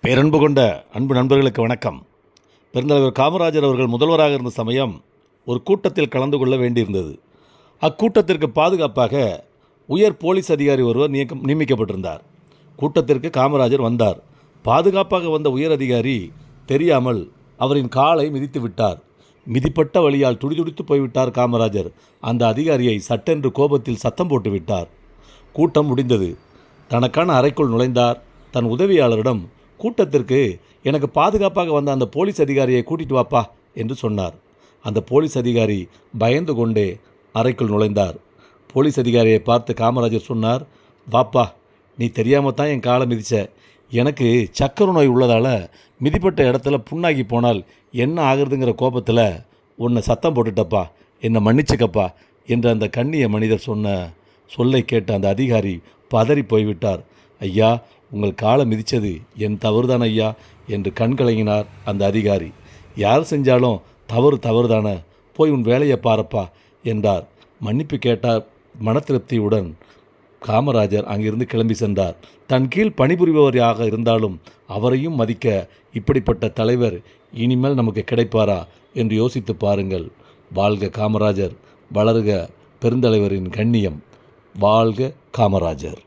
பேரன்பு கொண்ட அன்பு நண்பர்களுக்கு வணக்கம். பெருந்தலைவர் காமராஜர் அவர்கள் முதல்வராக இருந்த சமயம் ஒரு கூட்டத்தில் கலந்து கொள்ள வேண்டியிருந்தது. அக்கூட்டத்திற்கு பாதுகாப்பாக உயர் போலீஸ் அதிகாரி ஒருவர் நியமிக்கப்பட்டிருந்தார். கூட்டத்திற்கு காமராஜர் வந்தார். பாதுகாப்பாக வந்த உயர் அதிகாரி தெரியாமல் அவரின் காலை மிதித்து விட்டார். மிதிப்பட்ட வழியால் துடிதுடித்து போய்விட்டார் காமராஜர். அந்த அதிகாரியை சட்டென்று கோபத்தில் சத்தம் போட்டு விட்டார். கூட்டம் முடிந்தது. தனக்கான அறைக்குள் நுழைந்தார். தன் உதவியாளரிடம், கூட்டத்திற்கு எனக்கு பாதுகாப்பாக வந்த அந்த போலீஸ் அதிகாரியை கூட்டிட்டு வாப்பா என்று சொன்னார். அந்த போலீஸ் அதிகாரி பயந்து கொண்டே அறைக்குள் நுழைந்தார். போலீஸ் அதிகாரியை பார்த்து காமராஜர் சொன்னார், வாப்பா, நீ தெரியாமல் தான் என் காலை மிதிச்ச. எனக்கு சக்கரை நோய் உள்ளதால் மிதிப்பட்ட இடத்துல புண்ணாகி போனால் என்ன ஆகுறதுங்கிற கோபத்தில் உன்னை சத்தம் போட்டுட்டப்பா, என்னை மன்னிச்சுக்கப்பா என்று அந்த கண்ணிய மனிதர் சொன்ன சொல்லை கேட்ட அந்த அதிகாரி பதறி போய்விட்டார். ஐயா, உங்கள் காலை மிதித்தது என் தவறுதான் ஐயா என்று கண்கலங்கினார் அந்த அதிகாரி. யார் செஞ்சாலும் தவறு தானே, போய் உன் வேலையை பாரப்பா என்றார். மன்னிப்பு கேட்டார். மன திருப்தியுடன் காமராஜர் அங்கிருந்து கிளம்பி சென்றார். தன் கீழ் பணிபுரிபவராக இருந்தாலும் அவரையும் மதிக்க இப்படிப்பட்ட தலைவர் இனிமேல் நமக்கு கிடைப்பாரா என்று யோசித்து பாருங்கள். வாழ்க காமராஜர், வளர்க பெருந்தலைவரின் கண்ணியம். வாழ்க காமராஜர்.